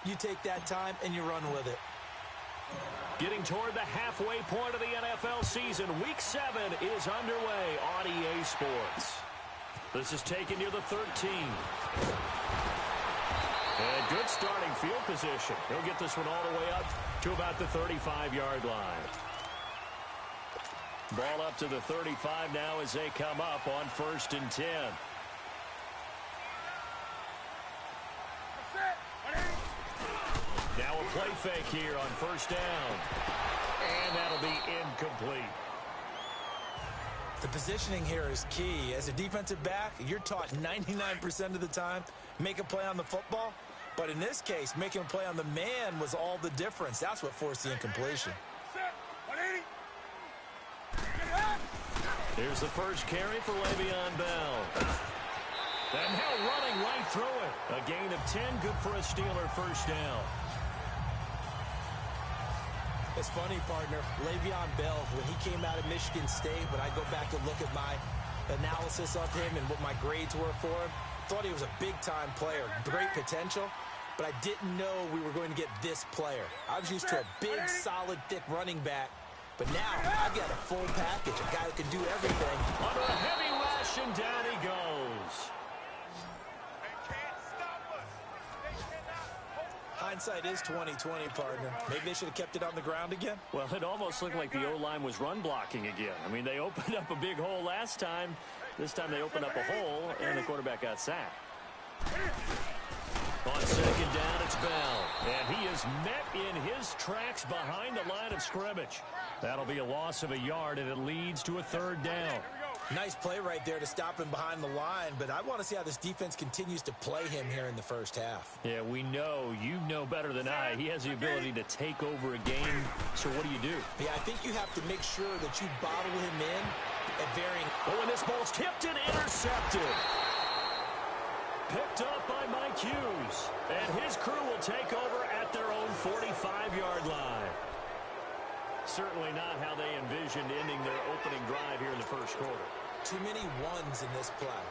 You take that time and you run with it. Getting toward the halfway point of the NFL season, Week 7 is underway on EA Sports. This is taken near the 13. And good starting field position. He'll get this one all the way up to about the 35-yard line. Ball up to the 35 now as they come up on 1st and 10. Now a play fake here on 1st down. And that'll be incomplete. The positioning here is key. As a defensive back, you're taught 99% of the time, make a play on the football. But in this case, making a play on the man was all the difference. That's what forced the incompletion. Here's the first carry for Le'Veon Bell. And now running right through it. A gain of 10, good for a Steeler 1st down. It's funny, partner. Le'Veon Bell, when he came out of Michigan State, when I go back and look at my analysis of him and what my grades were for him, thought he was a big-time player, great potential, but I didn't know we were going to get this player. I was used to a big, solid, thick running back, but now I've got a full package, a guy who can do everything. Under a heavy rush, and down he goes. Hindsight is 20/20, partner. Maybe they should have kept it on the ground again. Well, it almost looked like the O-line was run blocking again. I mean, they opened up a big hole last time. This time they opened up a hole, and the quarterback got sacked. On 2nd down, it's Bell. And he is met in his tracks behind the line of scrimmage. That'll be a loss of a yard, and it leads to a 3rd down. Nice play right there to stop him behind the line, but I want to see how this defense continues to play him here in the 1st half. Yeah, we know. You know better than I. He has the ability to take over a game. So what do? Yeah, I think you have to make sure that you bottle him in at varying... Oh, and this ball's tipped and intercepted. Picked up by Mike Hughes. And his crew will take over at their own 45-yard line. Certainly not how they envisioned ending their opening drive here in the 1st quarter. Too many ones in this play.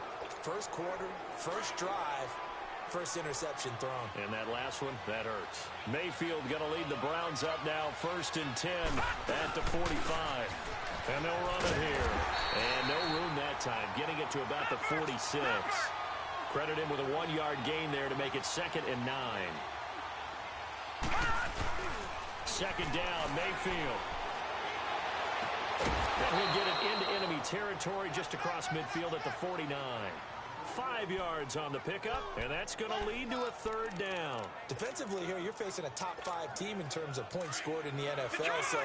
1st quarter, 1st drive, 1st interception thrown. And that last one, that hurts. Mayfield going to lead the Browns up now, 1st and 10 at the 45. And they'll run it here. And no room that time, getting it to about the 46. Credit him with a 1-yard gain there to make it 2nd and 9. 2nd down, Mayfield. And he'll get it into enemy territory just across midfield at the 49. 5 yards on the pickup, and that's going to lead to a 3rd down. Defensively here, you're facing a top 5 team in terms of points scored in the NFL, so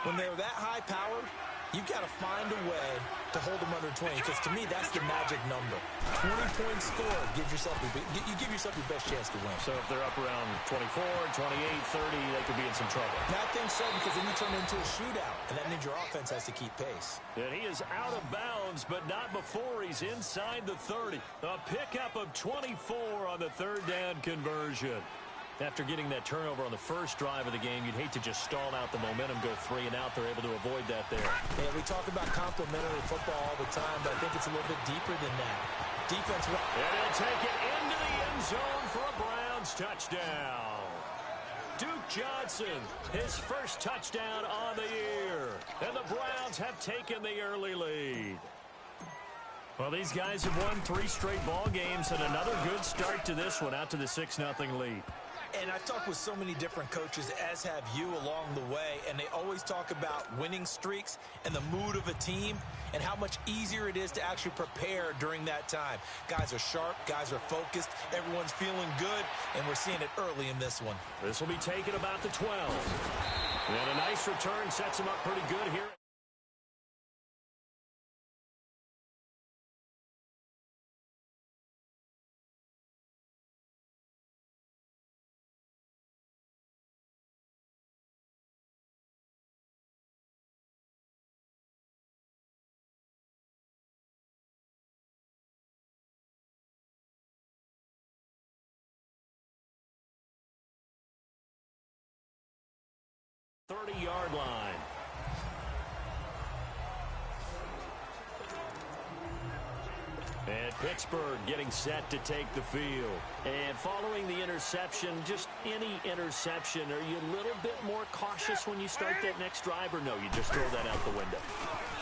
when they're that high powered, you've got to find a way to hold them under 20, because to me, that's the magic number. 20 points scored, you give yourself your best chance to win. So if they're up around 24, 28, 30, they could be in some trouble. And I think so, because then you turn into a shootout, and that means your offense has to keep pace. And he is out of bounds, but not before he's inside the 30. A pickup of 24 on the 3rd down conversion. After getting that turnover on the 1st drive of the game, you'd hate to just stall out the momentum, go 3 and out. They're able to avoid that there. Yeah, we talk about complementary football all the time, but I think it's a little bit deeper than that. Defense. And he'll take it into the end zone for a Browns touchdown. Duke Johnson, his 1st touchdown on the year. And the Browns have taken the early lead. Well, these guys have won 3 straight ball games, and another good start to this one, out to the 6-0 lead. And I've talked with so many different coaches, as have you, along the way, and they always talk about winning streaks and the mood of a team and how much easier it is to actually prepare during that time. Guys are sharp, guys are focused, everyone's feeling good, and we're seeing it early in this one. This will be taken about the 12. And a nice return sets him up pretty good here. Yard line. And Pittsburgh getting set to take the field. And following the interception, just any interception, are you a little bit more cautious when you start that next drive, or no, you just throw that out the window?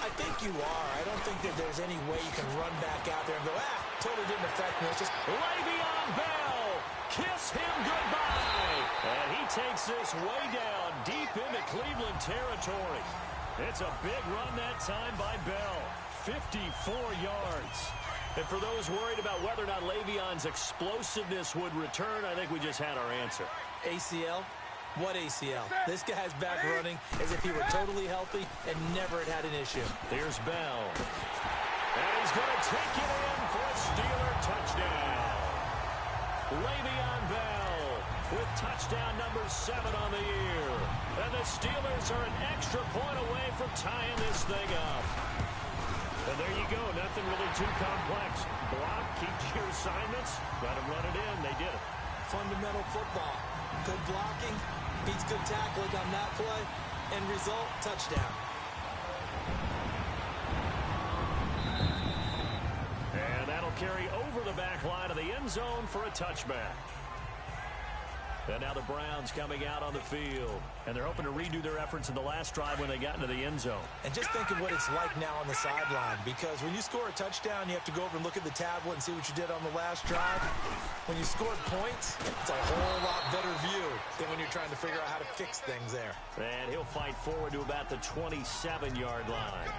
I think you are. I don't think that there's any way you can run back out there and go, totally didn't affect me. It's just Le'Veon Bell, kiss him goodbye. And he takes this way down deep into Cleveland territory. It's a big run that time by Bell, 54 yards. And for those worried about whether or not Le'Veon's explosiveness would return, I think we just had our answer. ACL? What ACL? This guy's back running as if he were totally healthy and never had an issue. There's Bell. And he's going to take it in for a Steeler touchdown. Le'Veon Bell with touchdown number 7 on the year. And the Steelers are an extra point away from tying this thing up. And there you go. Nothing really too complex. Block, keep your assignments, let them run it in. They did it. Fundamental football. Good blocking, beats good tackling on that play. End result, touchdown. And that'll carry over the back line of the end zone for a touchback. And now the Browns coming out on the field. And they're hoping to redo their efforts in the last drive when they got into the end zone. And just think of what it's like now on the sideline. Because when you score a touchdown, you have to go over and look at the tablet and see what you did on the last drive. When you scored points, it's a whole lot better view than when you're trying to figure out how to fix things there. And he'll fight forward to about the 27-yard line.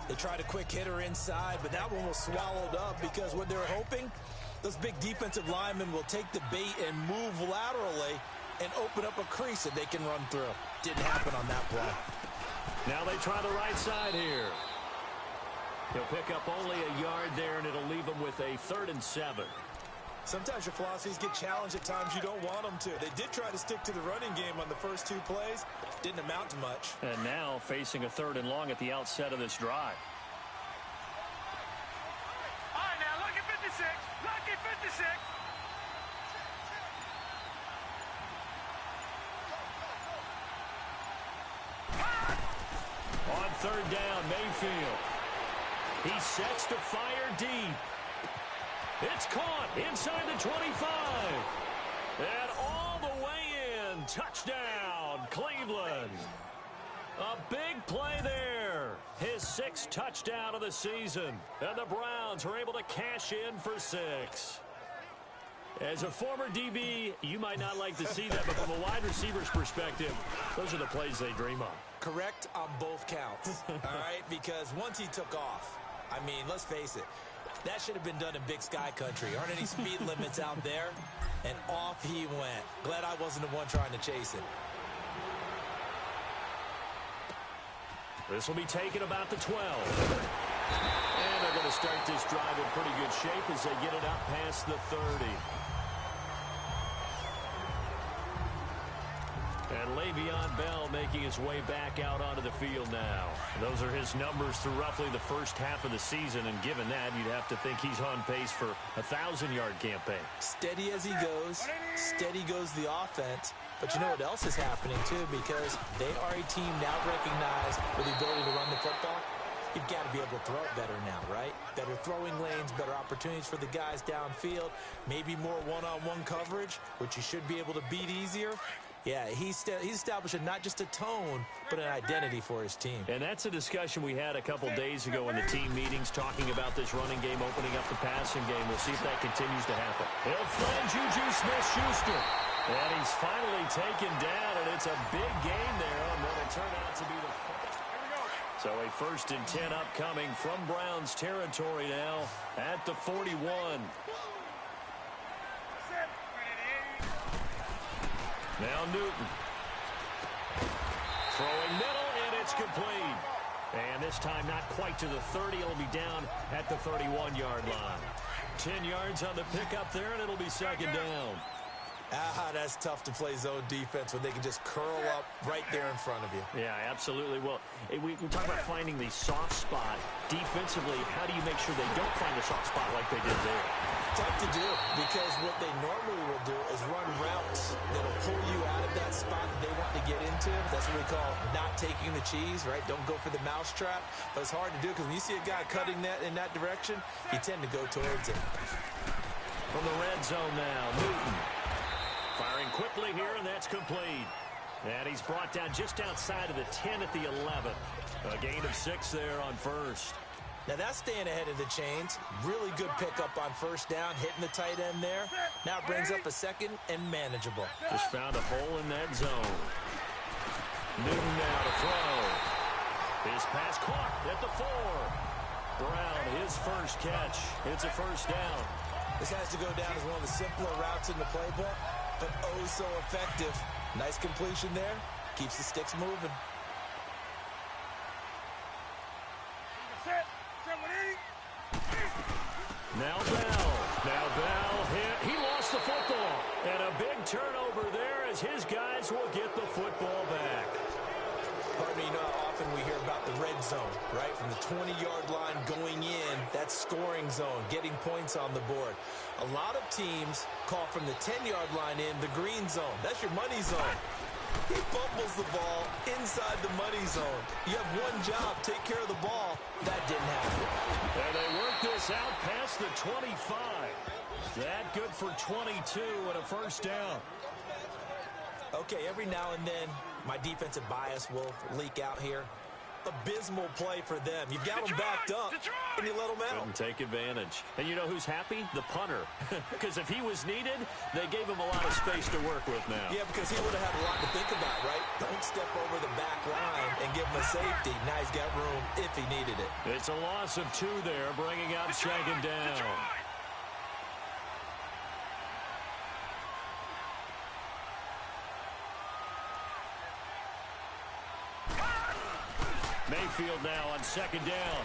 They tried a quick hitter inside, but that one was swallowed up because what they're hoping, those big defensive linemen will take the bait and move laterally and open up a crease that they can run through. Didn't happen on that play. Now they try the right side here. He'll pick up only a yard there, and it'll leave him with a 3rd and 7. Sometimes your philosophies get challenged at times you don't want them to. They did try to stick to the running game on the first 2 plays. Didn't amount to much. And now facing a 3rd and long at the outset of this drive. All right, now look at 56. Look at 56. On 3rd down, Mayfield. He sets to fire deep. It's caught inside the 25. And all the way in. Touchdown, Cleveland. A big play there. His 6th touchdown of the season. And the Browns are able to cash in for 6. As a former DB, you might not like to see that, but from a wide receiver's perspective, those are the plays they dream of. Correct on both counts, all right? Because once he took off, I mean, let's face it, that should have been done in Big Sky Country. Aren't any speed limits out there? And off he went. Glad I wasn't the one trying to chase him. This will be taken about the 12. And they're going to start this drive in pretty good shape as they get it up past the 30. And Le'Veon Bell making his way back out onto the field now. Those are his numbers through roughly the first half of the season, and given that, you'd have to think he's on pace for a 1,000-yard campaign. Steady as he goes, steady goes the offense. But you know what else is happening, too, because they are a team now recognized with the ability to run the football. You've got to be able to throw it better now, right? Better throwing lanes, better opportunities for the guys downfield, maybe more one-on-one coverage, which you should be able to beat easier. Yeah, he's establishing not just a tone, but an identity for his team. And that's a discussion we had a couple days ago in the team meetings, talking about this running game, opening up the passing game. We'll see if that continues to happen. He'll find Juju Smith-Schuster. And he's finally taken down, and it's a big gain there on what will turn out to be the first. So a 1st and 10 upcoming from Browns territory now at the 41. Now Newton. Throwing middle, and it's complete. And this time not quite to the 30. It'll be down at the 31-yard line. 10 yards on the pickup there, and it'll be 2nd down. That's tough to play zone defense when they can just curl up right there in front of you. Yeah, absolutely. Well, we talk about finding the soft spot. Defensively, how do you make sure they don't find the soft spot like they did there? Tough to do because what they normally will do is run routes that'll pull you out of that spot that they want to get into. That's what we call not taking the cheese, right? Don't go for the mousetrap. But it's hard to do because when you see a guy cutting that in that direction, you tend to go towards it. From the red zone now, Newton. Firing quickly here, and that's complete. And he's brought down just outside of the 10 at the 11. A gain of 6 there on first. Now that's staying ahead of the chains. Really good pickup on first down, hitting the tight end there. Now it brings up a second and manageable. Just found a hole in that zone. Newton now to throw. His pass caught at the 4. Brown, his first catch. It's a first down. This has to go down as one of the simpler routes in the playbook, but oh so effective. Nice completion there. Keeps the sticks moving. Now Bell hit. He lost the football. And a big turnover there as his guys will get the football back. Pardon me, you know how often we hear about the red zone, right? From the 20-yard line going in, that's scoring zone, getting points on the board. A lot of teams call from the 10-yard line in the green zone. That's your money zone. He fumbles the ball inside the money zone. You have one job, take care of the ball. That didn't happen. And they work this out past the 25. That good for 22 and a first down. Okay, every now and then, my defensive bias will leak out here. Abysmal play for them. You've got them backed up, and you let them out. Couldn't take advantage. And you know who's happy? The punter. Because if he was needed, they gave him a lot of space to work with now. Yeah, because he would have had a lot to think about, right? Don't step over the back line and give him a safety. Now he's got room if he needed it. It's a loss of 2 there, bringing up second down. Mayfield now on second down.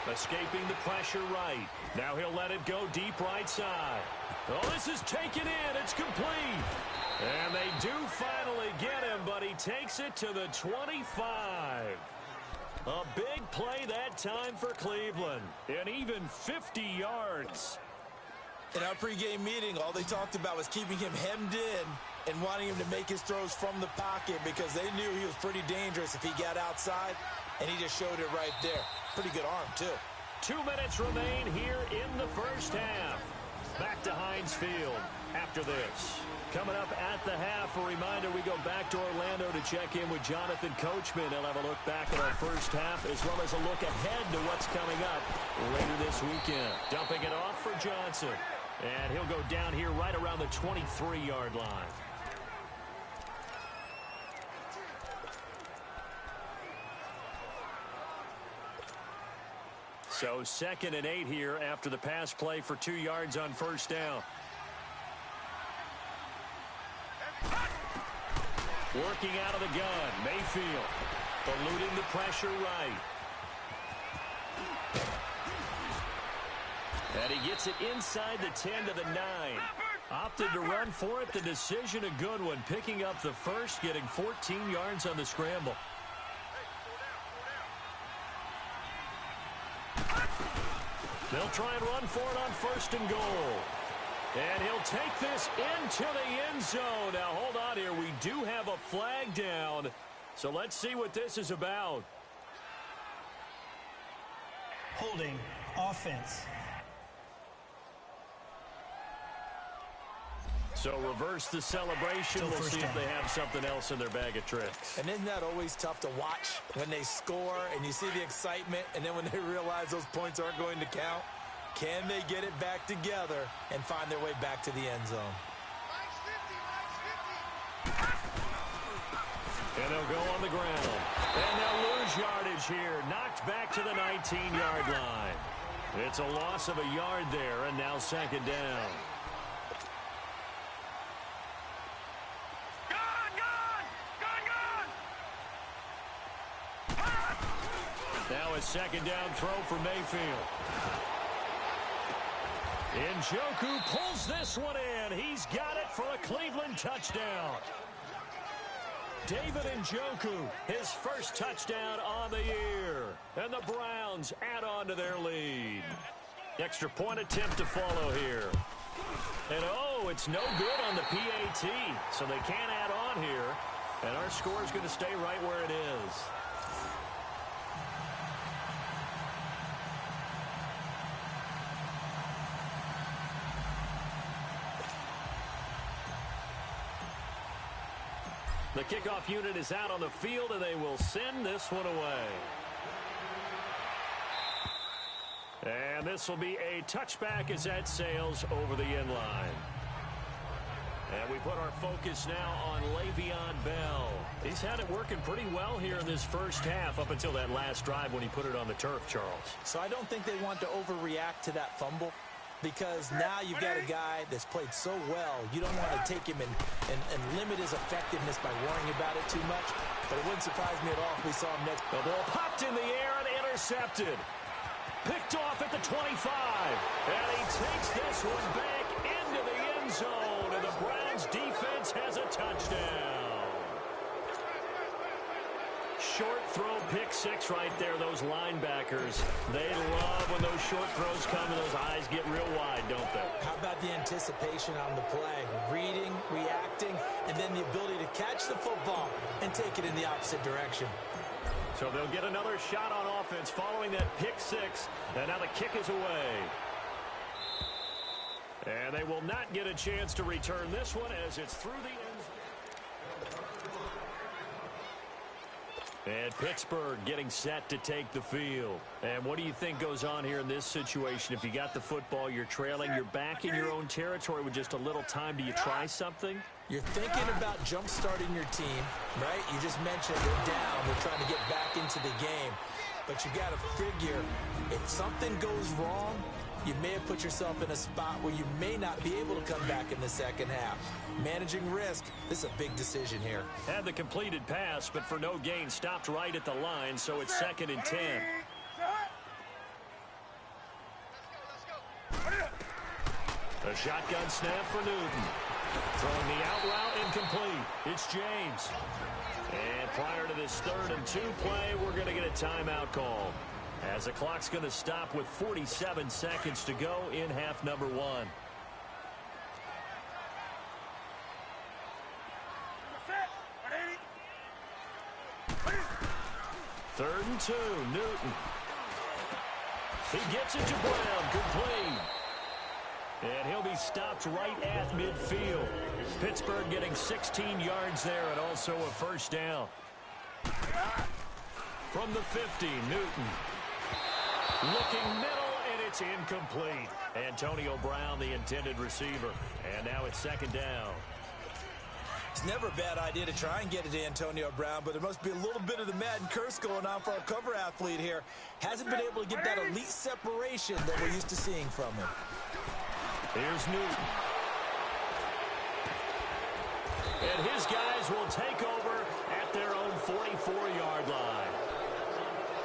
Escaping the pressure right. Now he'll let it go deep right side. Oh, this is taken in. It's complete. And they do finally get him, but he takes it to the 25. A big play that time for Cleveland. And even 50 yards. In our pregame meeting, all they talked about was keeping him hemmed in and wanting him to make his throws from the pocket because they knew he was pretty dangerous if he got outside, and he just showed it right there. Pretty good arm, too. 2 minutes remain here in the first half. Back to Heinz Field after this. Coming up at the half, a reminder, we go back to Orlando to check in with Jonathan Coachman. He'll have a look back at our first half as well as a look ahead to what's coming up later this weekend. Dumping it off for Johnson. And he'll go down here right around the 23-yard line. So 2nd and 8 here after the pass play for 2 yards on first down. Working out of the gun, Mayfield. Eluding the pressure right. And he gets it inside the 10 to the 9. Opted to run for it. The decision a good one. Picking up the first, getting 14 yards on the scramble. They'll try and run for it on 1st and goal. And he'll take this into the end zone. Now, hold on here. We do have a flag down. So let's see what this is about. Holding offense. So reverse the celebration. We'll see if they have something else in their bag of tricks. And isn't that always tough to watch when they score and you see the excitement, and then when they realize those points aren't going to count? Can they get it back together and find their way back to the end zone? And they'll go on the ground. And they'll lose yardage here. Knocked back to the 19-yard line. It's a loss of a yard there, and now 2nd down. Now a 2nd down throw for Mayfield. Njoku pulls this one in, and he's got it for a Cleveland touchdown. David Njoku, his first touchdown on the year. And the Browns add on to their lead. Extra point attempt to follow here. And oh, it's no good on the PAT, so they can't add on here. And our score is going to stay right where it is. The kickoff unit is out on the field, and they will send this one away. And this will be a touchback as that sails over the end line. And we put our focus now on Le'Veon Bell. He's had it working pretty well here in this first half up until that last drive when he put it on the turf, Charles. So I don't think they want to overreact to that fumble, because now you've got a guy that's played so well. You don't want to take him and limit his effectiveness by worrying about it too much. But it wouldn't surprise me at all if we saw him next. The ball popped in the air and intercepted. Picked off at the 25. And he takes this one back into the end zone. And the Browns defense has a touchdown. Short throw, pick six right there. Those linebackers, they love when those short throws come and those eyes get real wide, don't they? How about the anticipation on the play? Reading, reacting, and then the ability to catch the football and take it in the opposite direction. So they'll get another shot on offense following that pick six. And now the kick is away. And they will not get a chance to return this one as it's through the end zone. And Pittsburgh getting set to take the field. And what do you think goes on here in this situation? If you got the football, you're trailing, you're back in your own territory with just a little time. Do you try something? You're thinking about jump-starting your team, right? You just mentioned they're down. They're trying to get back into the game. But you got to figure, if something goes wrong, you may have put yourself in a spot where you may not be able to come back in the second half. Managing risk, this is a big decision here. Had the completed pass, but for no gain, stopped right at the line, so it's 2nd and 10. A shotgun snap for Newton. Throwing the out route incomplete. It's James. And prior to this 3rd and 2 play, we're going to get a timeout call, as the clock's going to stop with 47 seconds to go in half number 1. Third and 2, Newton. He gets it to Brown, complete. And he'll be stopped right at midfield. Pittsburgh getting 16 yards there and also a first down. From the 50, Newton. Looking middle, and it's incomplete. Antonio Brown, the intended receiver. And now it's 2nd down. It's never a bad idea to try and get it to Antonio Brown, but there must be a little bit of the Madden curse going on for our cover athlete here. Hasn't been able to get that elite separation that we're used to seeing from him. Here's Newton. And his guys will take over at their own 44-yard line.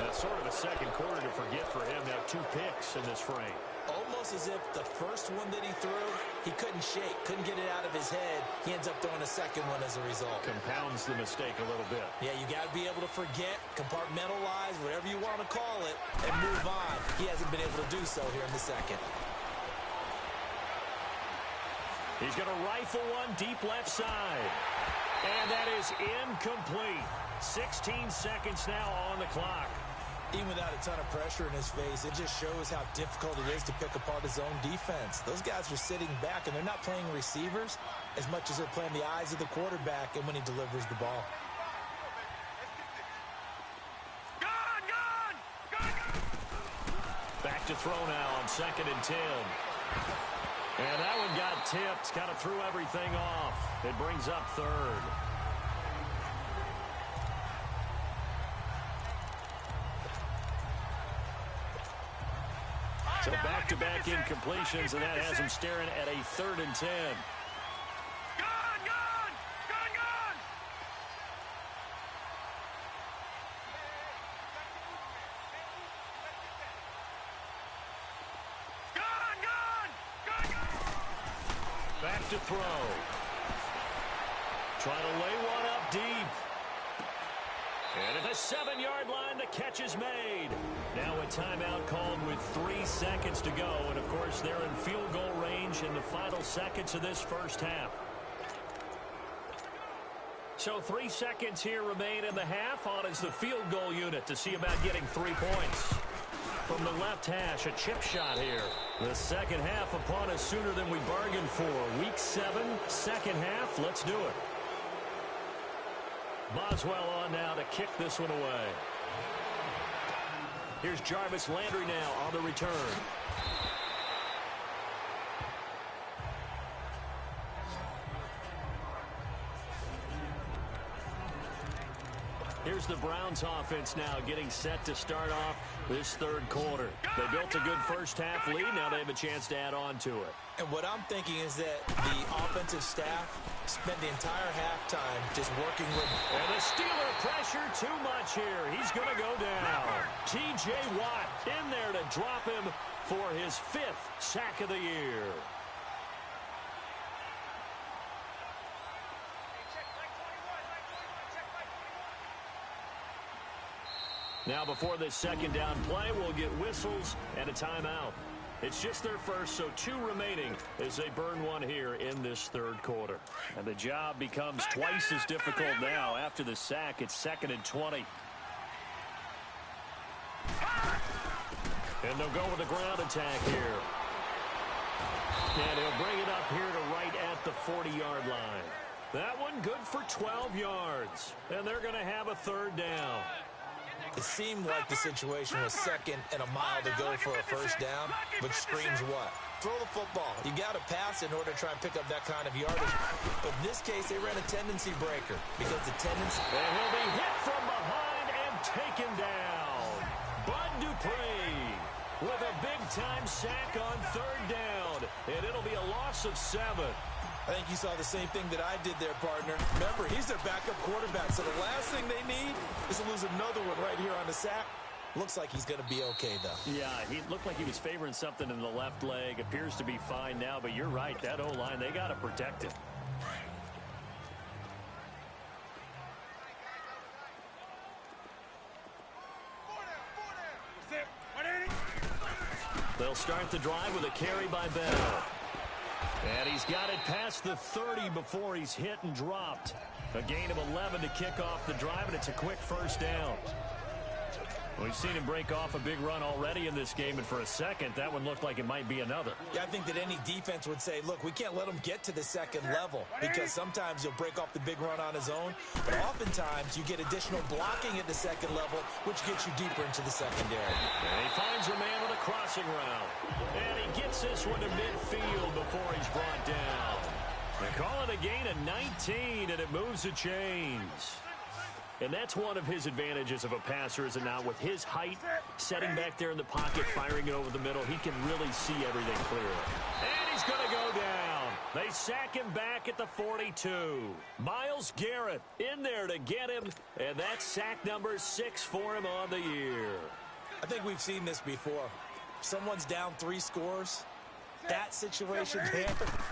That's sort of a second quarter to forget for him. Now 2 picks in this frame. Almost as if the first one that he threw, he couldn't shake, couldn't get it out of his head. He ends up throwing a second one as a result. Compounds the mistake a little bit. Yeah, you got to be able to forget, compartmentalize, whatever you want to call it, and move on. He hasn't been able to do so here in the second. He's going to rifle one deep left side. And that is incomplete. 16 seconds now on the clock. Even without a ton of pressure in his face, it just shows how difficult it is to pick apart his own defense. Those guys are sitting back, and they're not playing receivers as much as they're playing the eyes of the quarterback and when he delivers the ball. Back to throw now on 2nd and 10. And that one got tipped. Kind of threw everything off. It brings up 3rd. So back-to-back incompletions, and that has him staring at a 3rd and 10. Back back to throw. Trying to lay one up deep. And at the 7-yard line, the catch is made. Now a timeout called with 3 seconds to go. And, of course, they're in field goal range in the final seconds of this first half. So 3 seconds here remain in the half. On is the field goal unit to see about getting 3 points. From the left hash, a chip shot here. The second half upon us sooner than we bargained for. Week 7, second half. Let's do it. Boswell on now to kick this one away. Here's Jarvis Landry now on the return. Here's the Browns offense now getting set to start off this third quarter. They built a good first half lead. Now they have a chance to add on to it. And what I'm thinking is that the offensive staff spent the entire halftime just working with... And the Steeler pressure too much here. He's going to go down. T.J. Watt in there to drop him for his 5th sack of the year. Now before this second down play, we'll get whistles and a timeout. It's just their first, so 2 remaining as they burn one here in this third quarter. And the job becomes twice as difficult now. After the sack, it's 2nd and 20. And they'll go with the ground attack here. And he'll bring it up here to right at the 40-yard line. That one good for 12 yards. And they're going to have a third down. It seemed like the situation was 2nd and a mile to go for a first down, which screams what? Throw the football. You got to pass in order to try and pick up that kind of yardage. But in this case, they ran a tendency breaker because the tendency... And he'll be hit from behind and taken down. Bud Dupree with a big-time sack on third down. And it'll be a loss of 7. I think you saw the same thing that I did there, partner. Remember, he's their backup quarterback, so the last thing they need is to lose another one right here on the sack. Looks like he's going to be okay, though. Yeah, he looked like he was favoring something in the left leg. Appears to be fine now, but you're right. That O-line, they got to protect him. They'll start the drive with a carry by Bell. And he's got it past the 30 before he's hit and dropped. A gain of 11 to kick off the drive, and it's a quick first down. We've seen him break off a big run already in this game, and for a second, that one looked like it might be another. Yeah, I think that any defense would say, look, we can't let him get to the second level because sometimes he'll break off the big run on his own, but oftentimes you get additional blocking at the second level, which gets you deeper into the secondary. And he finds a man with a crossing route. And he gets this one to midfield before he's brought down. They call it a gain of 19, and it moves the chains. And that's one of his advantages of a passer, is it not? With his height, setting back there in the pocket, firing it over the middle, he can really see everything clearly. And he's going to go down. They sack him back at the 42. Myles Garrett in there to get him, and that's sack number 6 for him on the year. I think we've seen this before. Someone's down 3 scores. That situation there,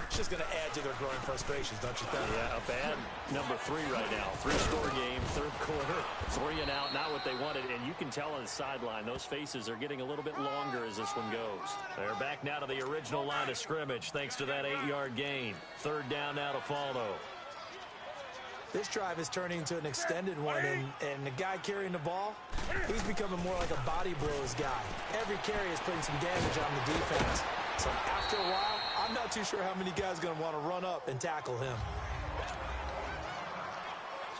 it's just going to add to their growing frustrations, don't you think? Yeah, a bad number 3 right now. 3-score game, third quarter, 3 and out, not what they wanted. And you can tell on the sideline, those faces are getting a little bit longer as this one goes. They're back now to the original line of scrimmage thanks to that 8-yard gain. Third down now to follow. This drive is turning into an extended one, and the guy carrying the ball, he's becoming more like a body blows guy. Every carry is putting some damage on the defense. So after a while, I'm not too sure how many guys are going to want to run up and tackle him.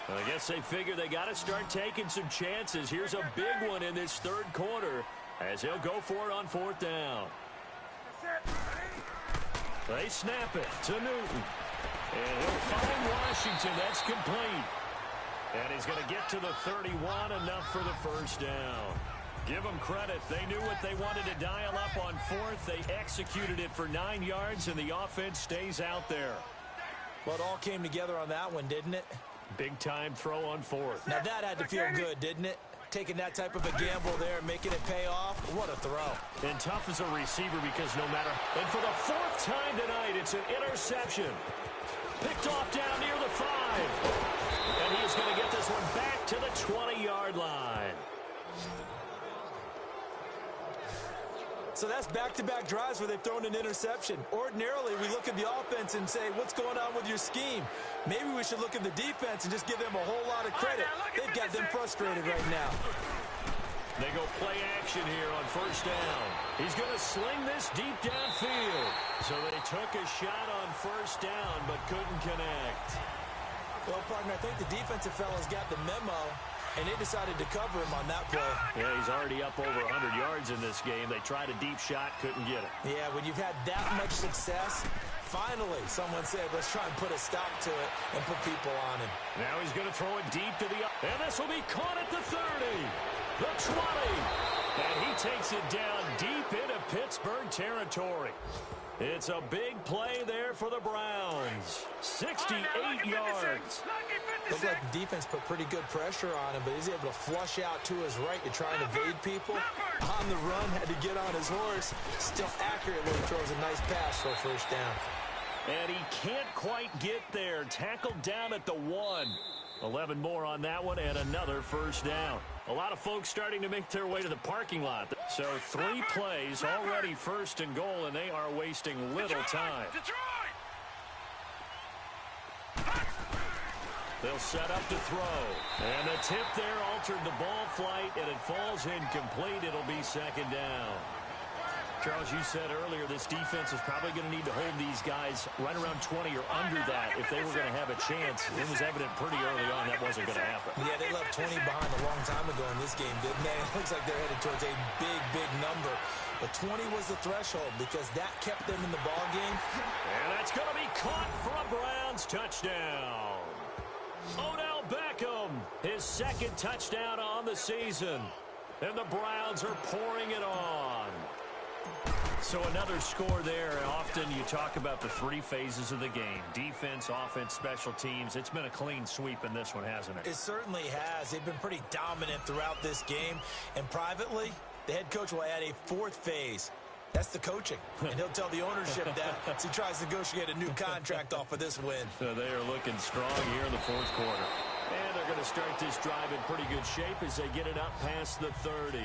Well, I guess they figure they got to start taking some chances. Here's a big one in this third quarter as he'll go for it on 4th down. They snap it to Newton. And he'll find Washington. That's complete. And he's going to get to the 31, enough for the first down. Give them credit. They knew what they wanted to dial up on 4th. They executed it for 9 yards, and the offense stays out there. Well, it all came together on that one, didn't it? Big-time throw on 4th. Now, that had to feel good, didn't it? taking that type of a gamble there and making it pay off. What a throw. And tough as a receiver because no matter. And for the 4th time tonight, it's an interception. Picked off down near the 5. And he's going to get this one back to the 20-yard line. So that's back-to-back drives where they've thrown an interception. Ordinarily, we look at the offense and say, what's going on with your scheme? Maybe we should look at the defense and just give them a whole lot of credit. They've got them frustrated right now. They go play action here on 1st down. He's going to sling this deep downfield. So they took a shot on 1st down but couldn't connect. Well, partner, I think the defensive fellas got the memo, and they decided to cover him on that play. Yeah, he's already up over 100 yards in this game. They tried a deep shot, couldn't get it. Yeah, when you've had that much success, finally someone said, let's try and put a stop to it and put people on him. Now he's going to throw it deep to the... And this will be caught at the 30, the 20. And he takes it down deep into Pittsburgh territory. It's a big play there for the Browns. 68 yards. Looked like the defense put pretty good pressure on him, but he's able to flush out to his right to try and evade people. On the run, had to get on his horse. Still accurately throws a nice pass for a 1st down. And he can't quite get there. Tackled down at the 1. 11 more on that one and another 1st down. A lot of folks starting to make their way to the parking lot. So 3 plays already 1st and goal, and they are wasting little time. They'll set up to throw. And the tip there altered the ball flight, and it falls incomplete. It'll be 2nd down. Charles, you said earlier this defense is probably going to need to hold these guys right around 20 or under that if they were going to have a chance. It was evident pretty early on that wasn't going to happen. Yeah, they left 20 behind a long time ago in this game, didn't they? It looks like they're headed towards a big, big number. But 20 was the threshold because that kept them in the ball game. And that's going to be caught for a Browns touchdown. Odell Beckham, his 2nd touchdown on the season. And the Browns are pouring it on. So another score there. Often you talk about the 3 phases of the game. Defense, offense, special teams. It's been a clean sweep in this one, hasn't it? It certainly has. They've been pretty dominant throughout this game. And privately, the head coach will add a 4th phase. That's the coaching. And he'll tell the ownership that as he tries to negotiate a new contract off of this win. So they are looking strong here in the 4th quarter. And they're going to start this drive in pretty good shape as they get it up past the 30.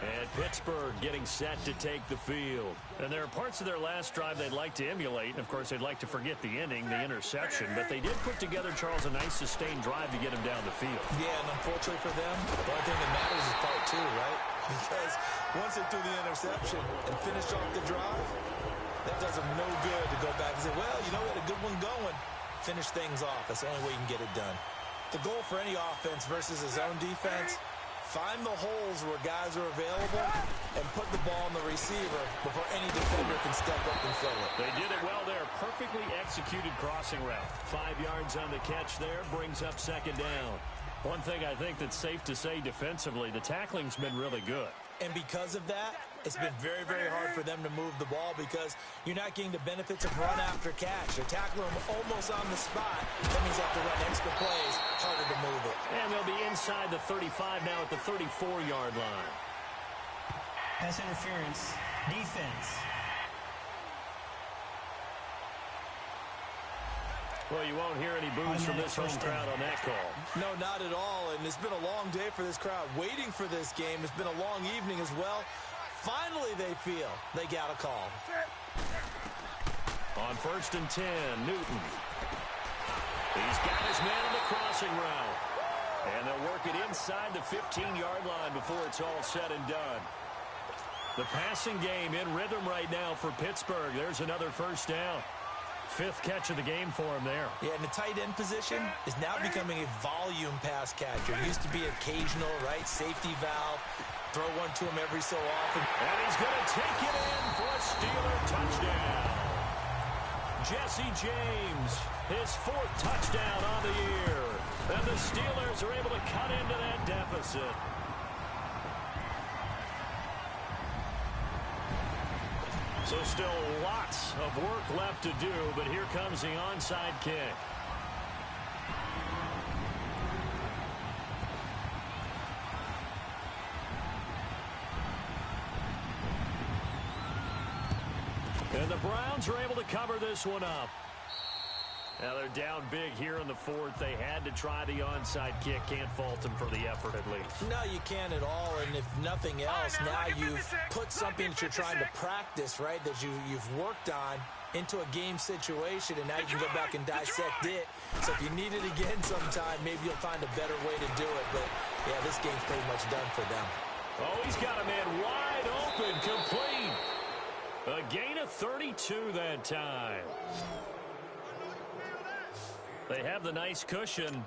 And Pittsburgh getting set to take the field. And there are parts of their last drive they'd like to emulate. And, of course, they'd like to forget the ending, the interception. But they did put together, Charles, a nice sustained drive to get him down the field. Yeah, and unfortunately for them, the only thing that matters is part 2, right? Because once they threw the interception and finished off the drive, that does them no good to go back and say, well, you know, we had a good one going. Finish things off. That's the only way you can get it done. The goal for any offense versus his own defense, find the holes where guys are available and put the ball on the receiver before any defender can step up and fill it. They did it well there. Perfectly executed crossing route. 5 yards on the catch there brings up 2nd down. One thing I think that's safe to say defensively, the tackling's been really good. And because of that, it's been very, very hard for them to move the ball because you're not getting the benefits of run after catch. They're tackling them almost on the spot. That means they have to run extra plays, harder to move it. And they'll be inside the 35 now at the 34-yard line. Pass interference. Defense. Well, you won't hear any boos from this home crowd on that call. No, not at all. And it's been a long day for this crowd waiting for this game. It's been a long evening as well. Finally, they feel they got a call. On 1st and 10, Newton. He's got his man on the crossing route. And they'll work it inside the 15-yard line before it's all said and done. The passing game in rhythm right now for Pittsburgh. There's another 1st down. 5th catch of the game for him there. Yeah, and the tight end position is now becoming a volume pass catcher. It used to be occasional, right? Safety valve. Throw one to him every so often. And he's going to take it in for a Steeler touchdown. Jesse James, his 4th touchdown on the year. And the Steelers are able to cut into that deficit. So still lots of work left to do, but here comes the onside kick. Browns are able to cover this one up. Now they're down big here in the fourth. They had to try the onside kick. Can't fault them for the effort at least. No, you can't at all. And if nothing else, now you've put something that you're trying to practice, right, that you've worked on into a game situation, and now you can go back and dissect it. So if you need it again sometime, maybe you'll find a better way to do it. But, yeah, this game's pretty much done for them. Oh, he's got a man wide open, complete. A gain of 32 that time. They have the nice cushion.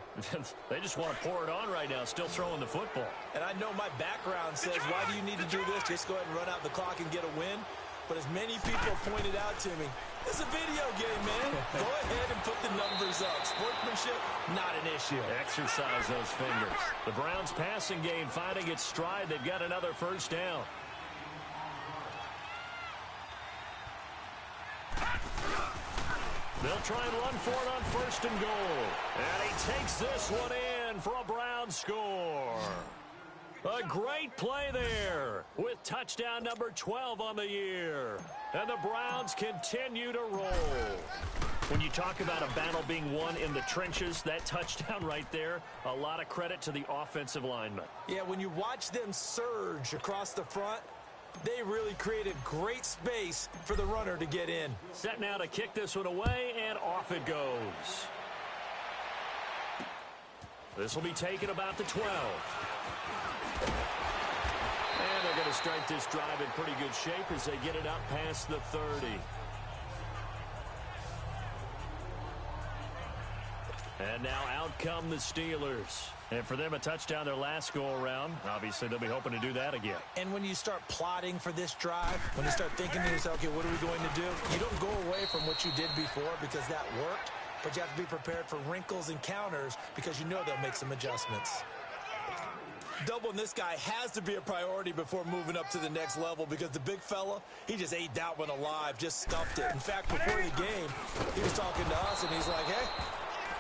They just want to pour it on right now, still throwing the football. And I know my background says, why do you need to do this? Just go ahead and run out the clock and get a win. But as many people pointed out to me, it's a video game, man. Go ahead and put the numbers up. Sportsmanship, not an issue. Exercise those fingers. The Browns passing game finding its stride. They've got another first down. They'll try and run for it on first and goal. And he takes this one in for a Browns score. A great play there with touchdown number 12 on the year. And the Browns continue to roll. When you talk about a battle being won in the trenches, that touchdown right there, a lot of credit to the offensive linemen. Yeah, when you watch them surge across the front, they really created great space for the runner to get in. Set now to kick this one away, and off it goes. This will be taken about the 12. And they're going to start this drive in pretty good shape as they get it up past the 30. And now out come the Steelers. And for them, a touchdown their last go-around. Obviously, they'll be hoping to do that again. And when you start plotting for this drive, when you start thinking to yourself, okay, what are we going to do? You don't go away from what you did before because that worked, but you have to be prepared for wrinkles and counters because you know they'll make some adjustments. Doubling this guy has to be a priority before moving up to the next level because the big fella, he just ate that one alive, just stuffed it. In fact, before the game, he was talking to us, and he's like, hey,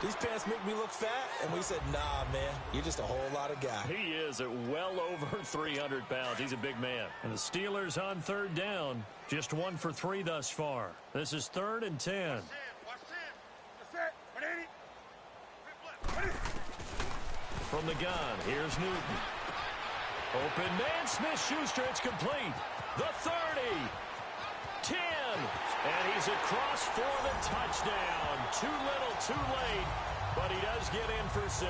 these pants make me look fat? And we said, nah, man, you're just a whole lot of guy. He is at well over 300 pounds. He's a big man. And the Steelers on third down, just 1 for 3 thus far. This is 3rd and 10. From the gun, here's Newton. Open man, Smith-Schuster, it's complete. The 30. 10. And he's across for the touchdown. Too little, too late. But he does get in for 6.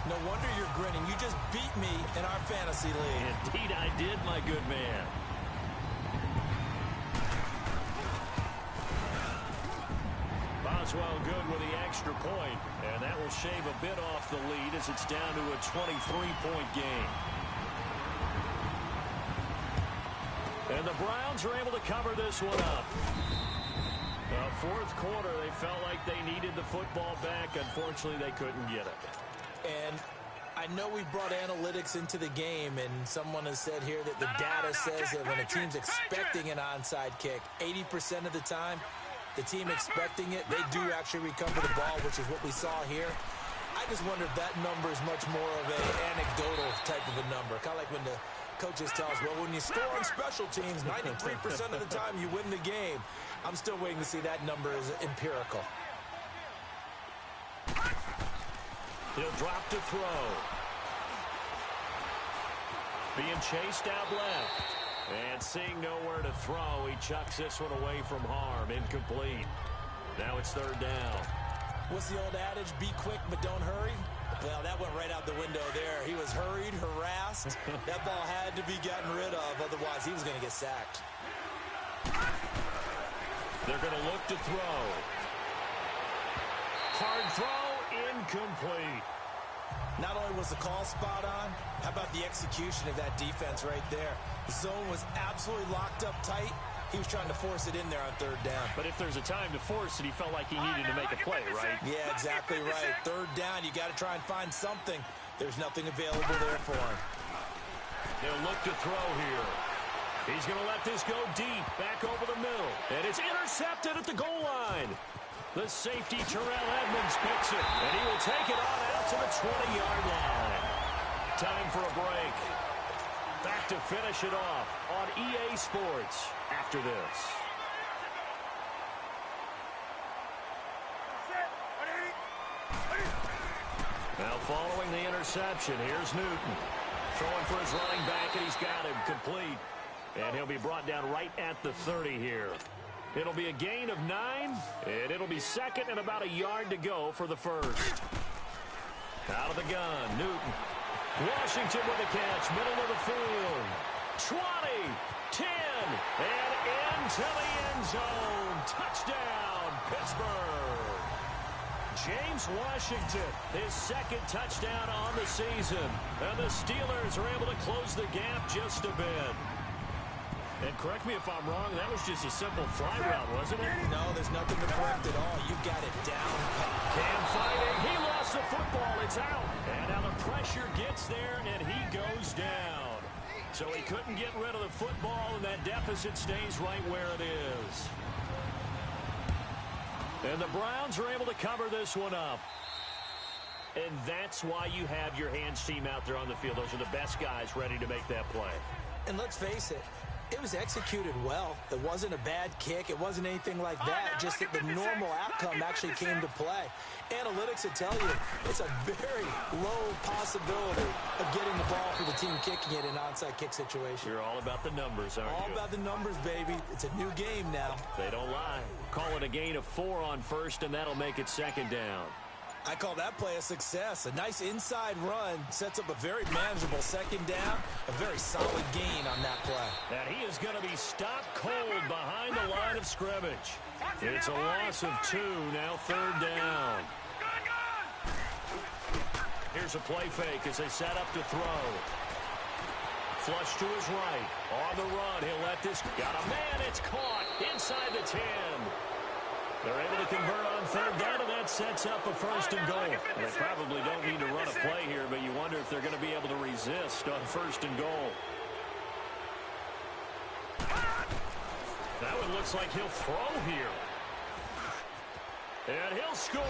No wonder you're grinning. You just beat me in our fantasy league. Indeed I did, my good man. Boswell good with the extra point. And that will shave a bit off the lead as it's down to a 23-point game. And the Browns are able to cover this one up. Fourth quarter, they felt like they needed the football back. Unfortunately, they couldn't get it. And I know we brought analytics into the game, and someone has said here that the data says that when a team's expecting an onside kick, 80% of the time, the team expecting it, they do actually recover the ball, which is what we saw here. I just wonder if that number is much more of an anecdotal type of a number. Kind of like when the coaches tell us, well, when you score on special teams, 93% of the time you win the game. I'm still waiting to see that number is empirical. He'll drop to throw. Being chased out left. And seeing nowhere to throw, he chucks this one away from harm. Incomplete. Now it's 3rd down. What's the old adage? Be quick, but don't hurry. Well, that went right out the window there. He was hurried, harassed. That ball had to be gotten rid of. Otherwise, he was going to get sacked. They're going to look to throw. Hard throw, incomplete. Not only was the call spot on, how about the execution of that defense right there? The zone was absolutely locked up tight. He was trying to force it in there on 3rd down. But if there's a time to force it, he felt like he needed to make a play, right? Yeah, exactly right. 3rd down, you got to try and find something. There's nothing available there for him. They'll look to throw here. He's going to let this go deep, back over the middle. And it's intercepted at the goal line. The safety, Terrell Edmonds, picks it. And he will take it on out to the 20-yard line. Time for a break. Back to finish it off on EA Sports after this. Now following the interception, here's Newton. Throwing for his running back, and he's got him complete. And he'll be brought down right at the 30 here. It'll be a gain of 9, and it'll be second and about a yard to go for the first. Out of the gun, Newton. Washington with a catch, middle of the field. 20, 10, and into the end zone. Touchdown, Pittsburgh. James Washington, his second touchdown on the season. And the Steelers are able to close the gap just a bit. And correct me if I'm wrong, that was just a simple fly route, wasn't it? No, there's nothing to correct at all. You got it down. Cam fighting. He lost the football. It's out. And now the pressure gets there, and he goes down. So he couldn't get rid of the football, and that deficit stays right where it is. And the Browns are able to cover this one up. And that's why you have your hands team out there on the field. Those are the best guys ready to make that play. And let's face it, it was executed well. It wasn't a bad kick. It wasn't anything like that. Just that the normal outcome actually came to play. Analytics will tell you it's a very low possibility of getting the ball for the team kicking it in an onside kick situation. You're all about the numbers, aren't you? All about the numbers, baby. It's a new game now. They don't lie. Call it a gain of 4 on first, and that'll make it second down. I call that play a success. A nice inside run sets up a very manageable second down. A very solid gain on that play. And he is going to be stopped cold behind the line of scrimmage. It's a loss of 2, now third down. Here's a play fake as they set up to throw. Flush to his right. On the run, he'll let this. Got a man, it's caught inside the 10. They're able to convert on third down, and that sets up a first and goal. They probably don't need to run a play here, but you wonder if they're going to be able to resist on first and goal. That one looks like he'll throw here. And he'll score.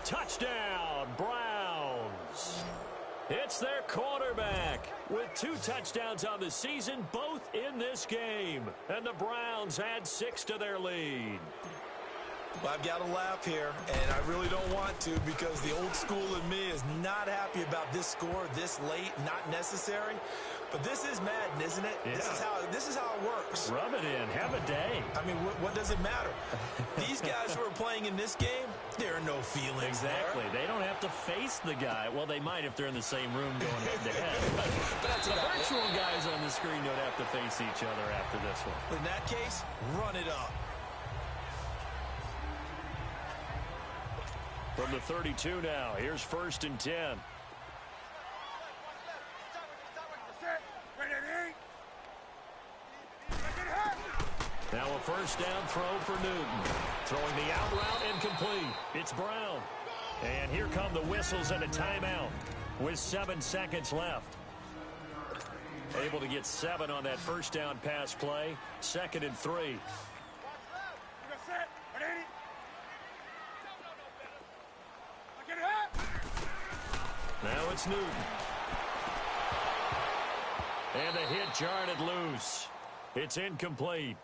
Touchdown, Browns. It's their quarterback with 2 touchdowns on the season, both in this game. And the Browns add 6 to their lead. Well, I've got to laugh here, and I really don't want to because the old school in me is not happy about this score this late, not necessary. But this is Madden, isn't it? Yeah. This is how it works. Rub it in. Have a day. I mean, what does it matter? These guys who are playing in this game, there are no feelings Exactly. there. They don't have to face the guy. Well, they might if they're in the same room going head-to-head. But That's the about it. virtual guys on the screen don't have to face each other after this one. In that case, run it up. From the 32 now, here's first and 10. Now a first down throw for Newton. Throwing the out route incomplete. It's Brown. And here come the whistles and a timeout with 7 seconds left. Able to get 7 on that first down pass play. 2nd and 3. Now it's Newton. And the hit jarred it loose. It's incomplete.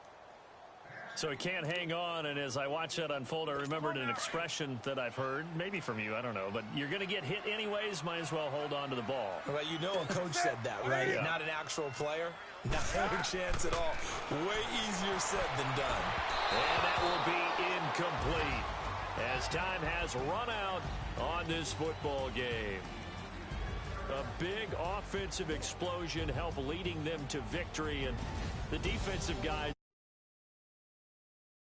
So he can't hang on, and as I watch that unfold, I remembered an expression that I've heard, maybe from you, I don't know, but you're going to get hit anyways, might as well hold on to the ball. Well, you know a coach said that, right? Yeah. Not an actual player. Not a chance at all. Way easier said than done. And that will be incomplete as time has run out on this football game. A big offensive explosion helped leading them to victory, and the defensive guys